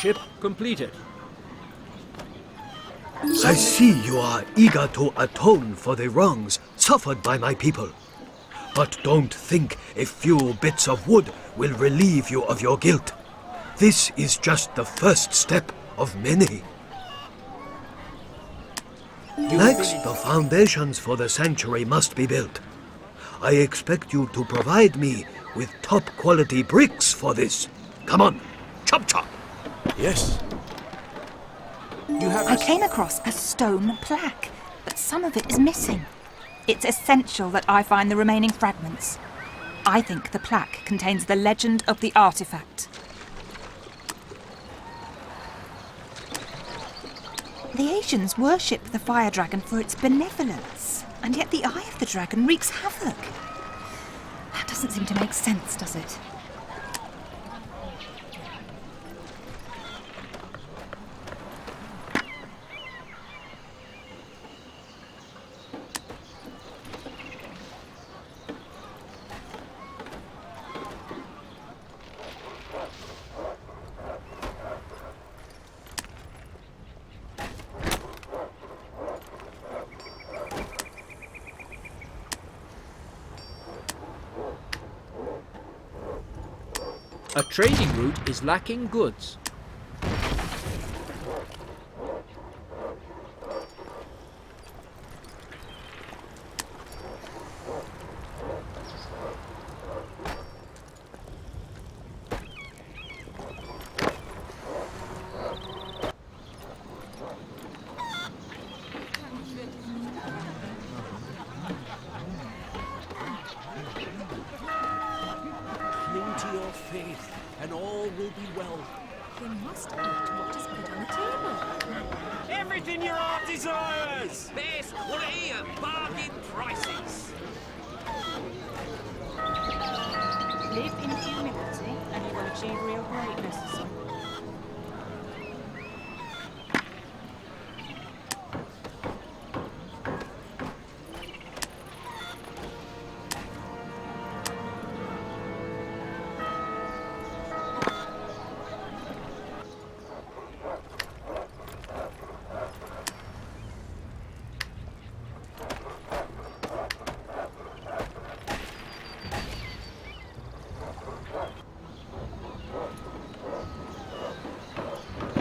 Ship completed. I see you are eager to atone for the wrongs suffered by my people. But don't think a few bits of wood will relieve you of your guilt. This is just the first step of many. Next, the foundations for the sanctuary must be built. I expect you to provide me with top-quality bricks for this. Come on, chop chop! Yes. I came across a stone plaque, but some of it is missing. It's essential that I find the remaining fragments. I think the plaque contains the legend of the artifact. The Asians worship the fire dragon for its benevolence, and yet the eye of the dragon wreaks havoc. That doesn't seem to make sense, does it? A trading route is lacking goods. Cling to your faith, and all will be well. You must eat what is put on the table. Everything your heart desires! Best quality at bargain prices. Live in humility, and you will achieve real greatness.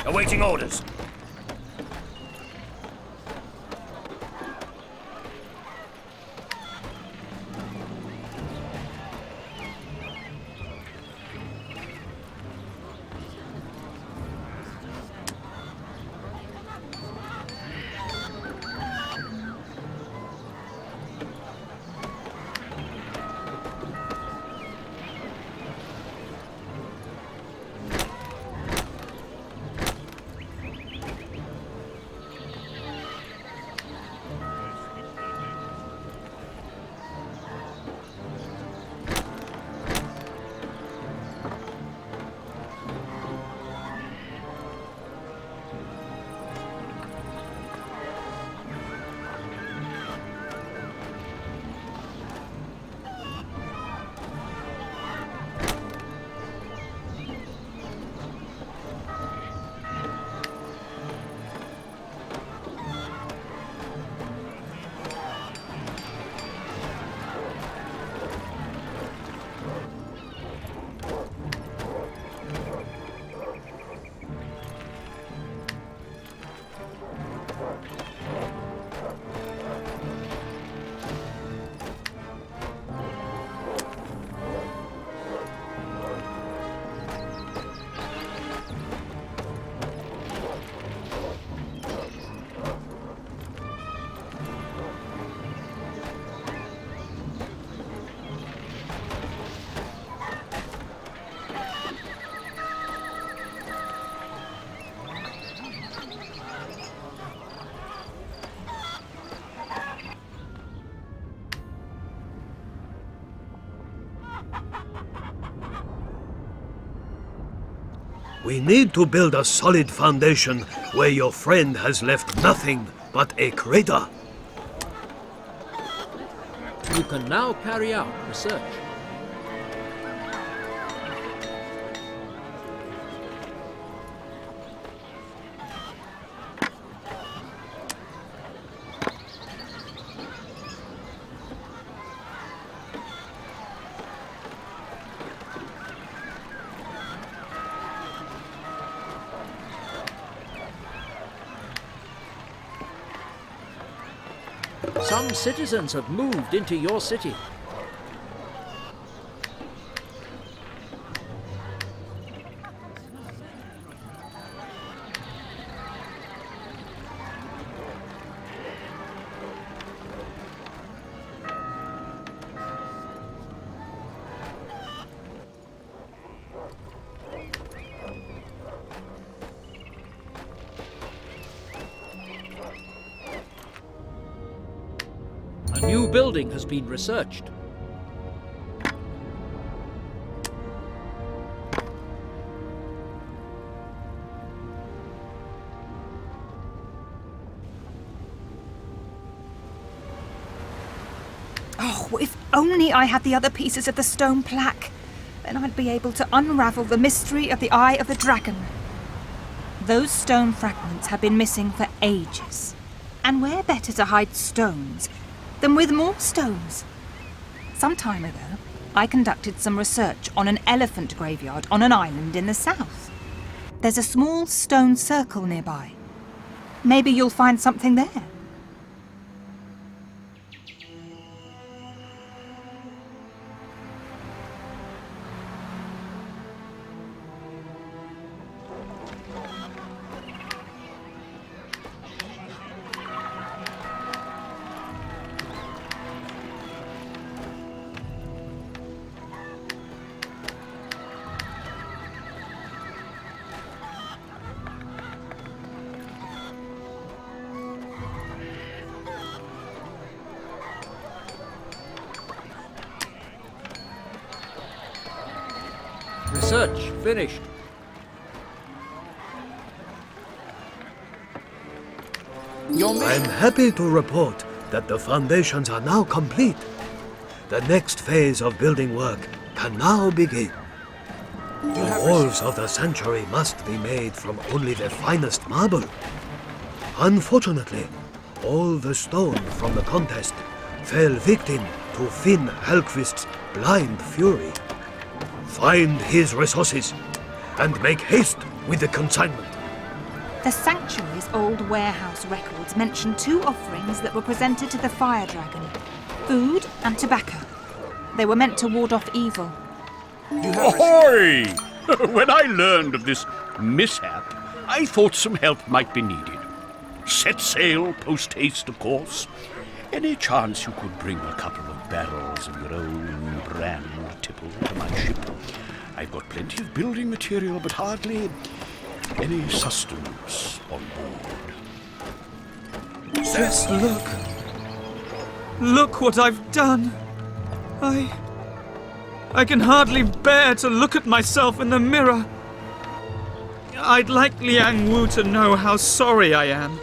Awaiting orders. We need to build a solid foundation where your friend has left nothing but a crater. You can now carry out research. Some citizens have moved into your city. A new building has been researched. Oh, if only I had the other pieces of the stone plaque. Then I'd be able to unravel the mystery of the Eye of the Dragon. Those stone fragments have been missing for ages. And where better to hide stones than with more stones? Some time ago, I conducted some research on an elephant graveyard on an island in the south. There's a small stone circle nearby. Maybe you'll find something there. Research finished. Your I'm mission. happy to report that the foundations are now complete. The next phase of building work can now begin. The walls of the sanctuary must be made from only the finest marble. Unfortunately, all the stone from the contest fell victim to Finn Hallqvist's blind fury. Find his resources and make haste with the consignment. The sanctuary's old warehouse records mention 2 offerings that were presented to the fire dragon: food and tobacco. They were meant to ward off evil. Ahoy! When I learned of this mishap, I thought some help might be needed. Set sail post-haste, of course. Any chance you could bring a couple of barrels of your own brand tipple to my ship? I've got plenty of building material, but hardly any sustenance on board. Just look. Look what I've done. I can hardly bear to look at myself in the mirror. I'd like Liang Wu to know how sorry I am.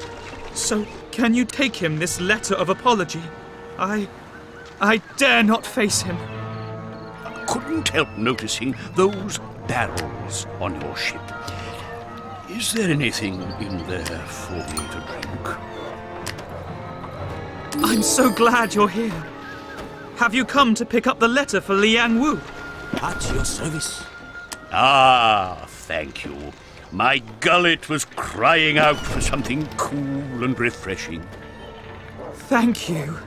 So, can you take him this letter of apology? I dare not face him. Couldn't help noticing those barrels on your ship. Is there anything in there for me to drink? I'm so glad you're here. Have you come to pick up the letter for Liang Wu? At your service. Ah, thank you. My gullet was crying out for something cool and refreshing. Thank you.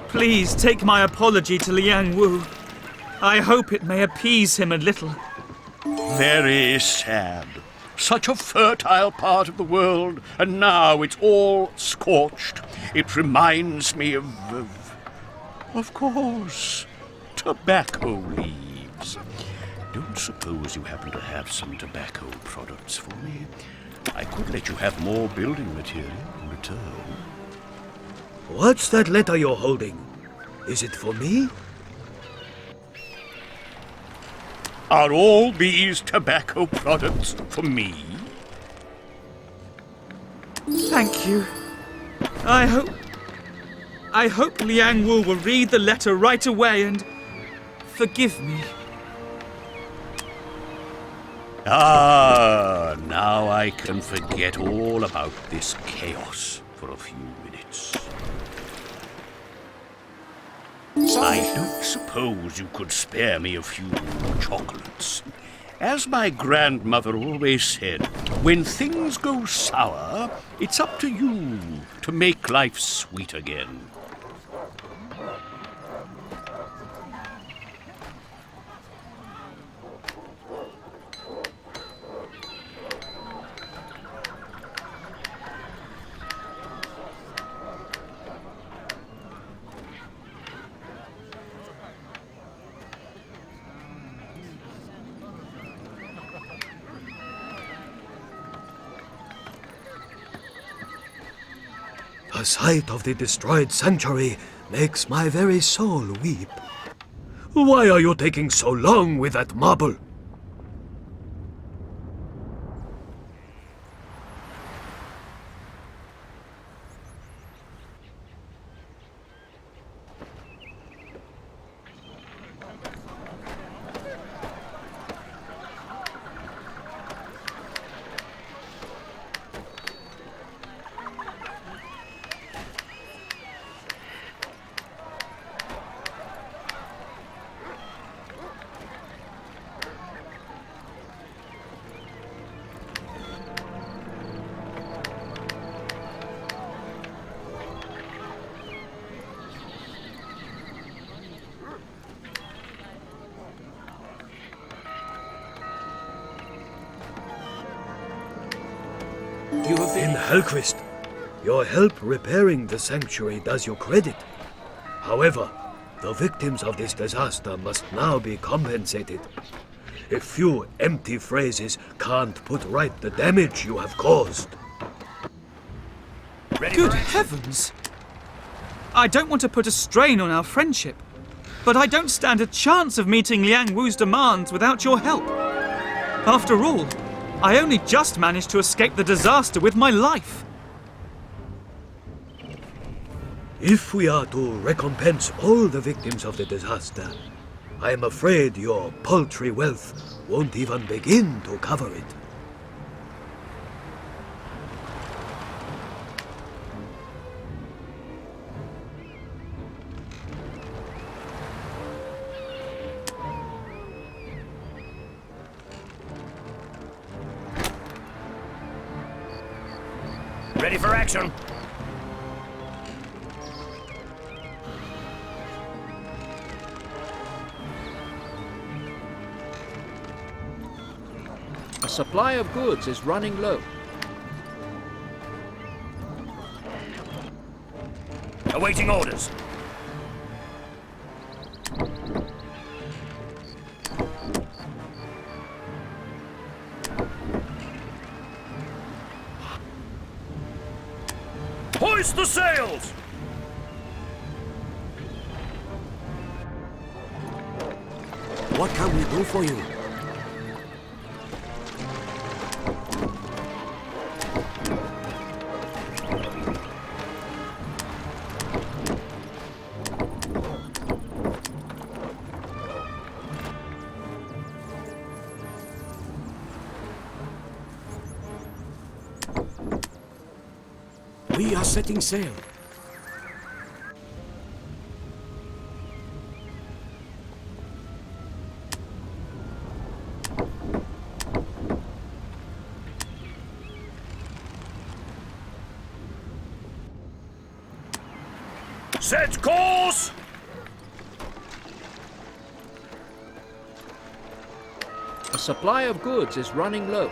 Please take my apology to Liang Wu. I hope it may appease him a little. Very sad. Such a fertile part of the world, and now it's all scorched. It reminds me of course, tobacco leaves. Don't suppose you happen to have some tobacco products for me? I could let you have more building material in return. What's that letter you're holding? Is it for me? Are all these tobacco products for me? Thank you. I hope Liang Wu will read the letter right away and forgive me. Ah, now I can forget all about this chaos for a few minutes. I don't suppose you could spare me a few chocolates. As my grandmother always said, when things go sour, it's up to you to make life sweet again. The sight of the destroyed sanctuary makes my very soul weep. Why are you taking so long with that marble? You have Finn been... Hallqvist, your help repairing the sanctuary does you credit. However, the victims of this disaster must now be compensated. A few empty phrases can't put right the damage you have caused. Good heavens! I don't want to put a strain on our friendship, but I don't stand a chance of meeting Liang Wu's demands without your help. After all, I only just managed to escape the disaster with my life. If we are to recompense all the victims of the disaster, I am afraid your paltry wealth won't even begin to cover it. Ready for action. A supply of goods is running low. Awaiting orders. Hoist the sails! What can we do for you? We are setting sail. Set course! A supply of goods is running low.